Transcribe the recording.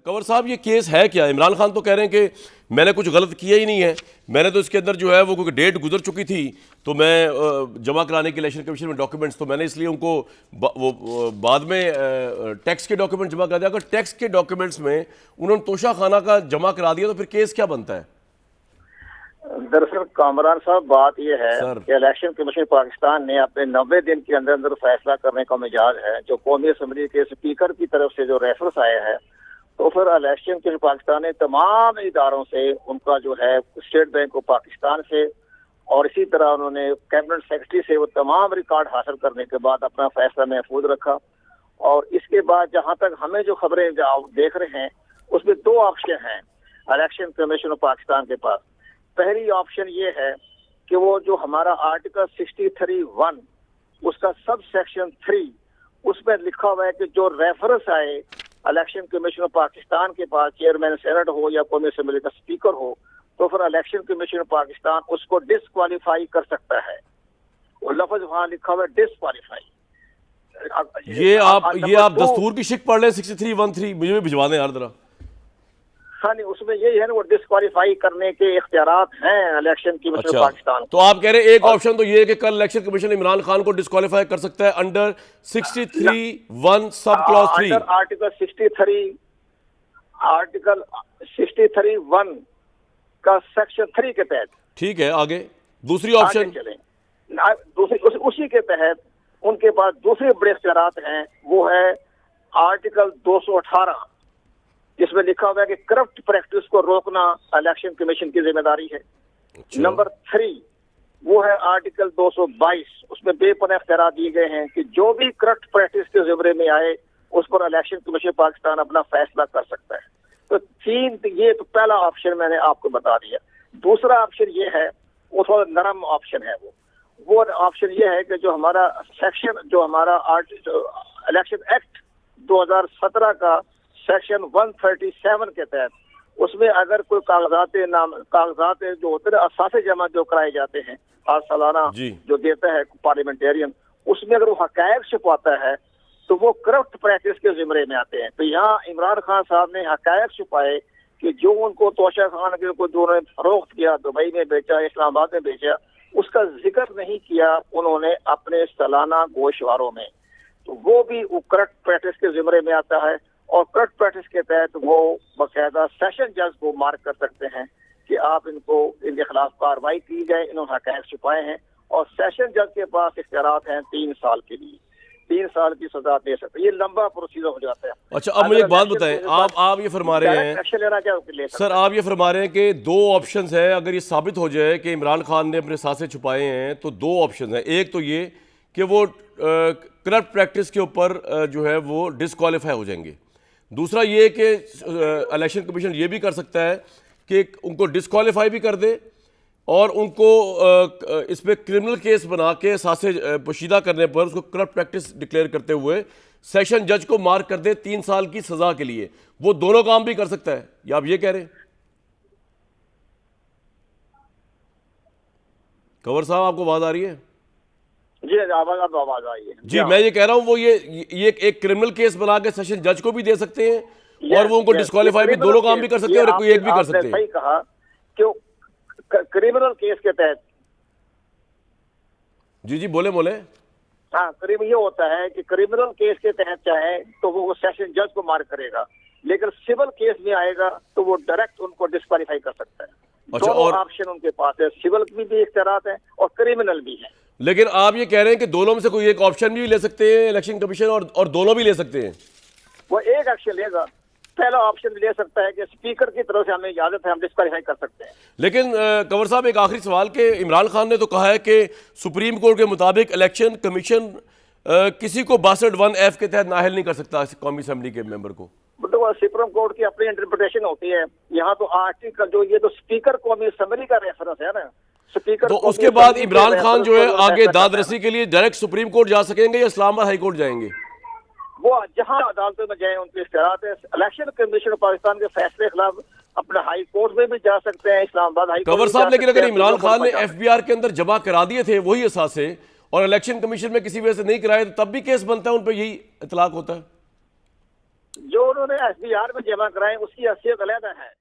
कंवर साहब ये केस है क्या? इमरान खान तो कह रहे हैं कि मैंने कुछ गलत किया ही नहीं है, मैंने तो इसके अंदर जो है वो क्योंकि डेट गुजर चुकी थी तो मैं जमा कराने के इलेक्शन कमीशन में डॉक्यूमेंट्स, तो मैंने इसलिए उनको बाद में टैक्स के डॉक्यूमेंट जमा करा दिया। अगर टैक्स के डॉक्यूमेंट्स में उन्होंने तोशा खाना का जमा करा दिया तो फिर केस क्या बनता है? दरअसल कामरान साहब, बात यह है कि इलेक्शन कमीशन पाकिस्तान ने अपने 90 दिन के अंदर अंदर फैसला करने का मिजाज है। जो कौमी असम्बली के स्पीकर की तरफ से जो रेफरेंस आया है, तो फिर इलेक्शन कमीशन पाकिस्तान ने तमाम इदारों से उनका जो है स्टेट बैंक ऑफ पाकिस्तान से और इसी तरह उन्होंने कैबिनेट सेक्रेटरी से वो तमाम रिकॉर्ड हासिल करने के बाद अपना फैसला महफूज रखा। और इसके बाद जहां तक हमें जो खबरें देख रहे हैं उसमें दो ऑप्शन हैं इलेक्शन कमीशन ऑफ पाकिस्तान के पास। पहली ऑप्शन ये है कि वो जो हमारा आर्टिकल 63(1) उसका सब सेक्शन 3 उसमें लिखा हुआ है कि जो रेफरेंस आए इलेक्शन कमीशन ऑफ पाकिस्तान के पास, चेयरमैन सेनेट हो या कौमी असेंबली का स्पीकर हो, तो फिर इलेक्शन कमीशन ऑफ पाकिस्तान उसको डिस्क्वालीफाई कर सकता है। वो लफ्ज वहां लिखा हुआ है डिस्क्वालीफाई। ये आप दस्तूर की शिक पढ़ लें 63(1)(3), मुझे भी भिजवा दें यार जरा। हाँ नहीं, उसमें यही है ना, वो डिस्क्वालीफाई करने के इख्तियारात हैं इलेक्शन कमीशन पाकिस्तान। तो आप कह रहे हैं एक ऑप्शन तो ये है कि कल इलेक्शन कमीशन इमरान खान को डिस्क्वालीफाई कर सकता है अंडर 63(1) सब क्लॉज 3, आर्टिकल 63(1) का सेक्शन 3 के तहत। ठीक है, आगे दूसरी ऑप्शन चलें। उसी के तहत उनके पास दूसरे बड़े इख्तियारात हैं, वो है आर्टिकल 218 जिसमें लिखा हुआ है कि करप्ट प्रैक्टिस को रोकना इलेक्शन कमीशन की जिम्मेदारी है। नंबर 3 वो है आर्टिकल 222, उसमें बेपनाह इख्तियार दिए गए हैं कि जो भी करप्ट प्रैक्टिस के ज़िम्मे में आए उस पर इलेक्शन कमीशन पाकिस्तान अपना फैसला कर सकता है। तो ये तो पहला ऑप्शन मैंने आपको बता दिया। दूसरा ऑप्शन ये है, वो थोड़ा नरम ऑप्शन है। वो ऑप्शन ये है कि जो हमारा सेक्शन, जो हमारा इलेक्शन एक्ट 2017 का सेक्शन 137 के तहत, उसमें अगर कोई कागजात जो होते हैं असासे जमा जो कराए जाते हैं हर सालाना जो देता है पार्लियामेंटेरियन, उसमें अगर वो हकायक छुपाता है तो वो करप्ट प्रैक्टिस के जिम्मे में आते हैं। तो यहाँ इमरान खान साहब ने हकायक छुपाए कि जो उनको तोशा खान के को जो उन्होंने फरोख्त किया, दुबई में बेचा, इस्लामाबाद में बेचा, उसका जिक्र नहीं किया उन्होंने अपने सालाना गोशवारों में। तो वो भी करप्ट प्रैक्टिस के जिम्मे में आता है और करप्ट प्रैक्टिस के तहत वो बाकायदा सेशन जज को मार्क कर सकते हैं कि आप इनके खिलाफ कार्रवाई की जाए, इन्होंने हकायक छुपाए हैं। और सेशन जज के पास इख्तियारात हैं 3 साल के लिए, 3 साल की सजा दे सकते हैं। ये लंबा प्रोसीजर हो जाता है। अच्छा, अब मुझे एक बात बताएं, आप ये फरमा रहे हैं सर, आप ये फरमा रहे हैं कि 2 ऑप्शंस है। अगर ये साबित हो जाए कि इमरान खान ने अपने सासे छुपाए हैं तो 2 ऑप्शन है। एक तो ये कि वो करप्ट प्रैक्टिस के ऊपर जो है वो डिस्क्वालीफाई हो जाएंगे। दूसरा ये कि इलेक्शन कमीशन ये भी कर सकता है कि उनको डिस्क्वालीफाई भी कर दे और उनको इस पर क्रिमिनल केस बना के सासे पोशीदा करने पर उसको करप्ट प्रैक्टिस डिक्लेयर करते हुए सेशन जज को मार्क कर दे 3 साल की सजा के लिए। वो दोनों काम भी कर सकता है, या आप ये कह रहे हैं? कंवर साहब, आपको आवाज आ रही है? जी, आवाज आई है जी। मैं ये कह रहा हूं वो ये एक क्रिमिनल केस बना के सेशन जज को भी दे सकते हैं और वो उनको डिस्क्वालीफाई भी, दोनों काम भी कर सकते हैं और कोई एक भी कर सकते हैं। सही कहा कि क्रिमिनल केस के तहत। जी बोले। हाँ, करीब ये होता है कि क्रिमिनल केस के तहत चाहे तो वो सेशन जज को मार्क करेगा, लेकिन सिविल केस में आएगा तो वो डायरेक्ट उनको डिस्क्वालीफाई कर सकता है। अच्छा, और ऑप्शन उनके पास है, सिविल भी इख्तियारात है और क्रिमिनल भी है। लेकिन आप ये कह रहे हैं कि दोनों में से कोई एक ऑप्शन भी ले सकते हैं इलेक्शन कमीशन और दोनों भी ले सकते हैं? वो एक एक्शन लेगा, पहला ऑप्शन ले सकता है कि स्पीकर की तरफ से हमें इजाजत है, हम डिस्क्वालीफाई कर सकते हैं। लेकिन कंवर साहब, एक आखिरी सवाल कि इमरान खान ने तो कहा है कि सुप्रीम कोर्ट के मुताबिक इलेक्शन कमीशन किसी को 62(1)(f) के तहत नाअहल नहीं कर सकता कौमी असेंबली के मेंबर को। तो सुप्रीम कोर्ट की अपनी इंटरप्रिटेशन होती है। यहाँ तो आर्टिकल जो ये तो स्पीकर कौमी असेंबली का रेफरेंस है ना, स्पीकर। तो उसके बाद इमरान खान जो है आगे दादरसी के लिए डायरेक्ट सुप्रीम कोर्ट जा सकेंगे या इस्लामाबाद हाई कोर्ट जाएंगे? वो जहां अदालतों में जाए उनके इख्तियारात है। इलेक्शन कमीशन पाकिस्तान के फैसले के खिलाफ अपने हाई कोर्ट में भी जा सकते हैं, इस्लामाबाद हाई कोर्ट। कंवर साहब, लेकिन अगर इमरान खान ने FBR के अंदर जमा करा दिए थे वही असासे और इलेक्शन कमीशन में किसी वजह से नहीं कराए तो तब भी केस बनता है, उन पर यही इतलाक होता है। जो उन्होंने SBR में जमा कराए उसकी हैसियत अलग है।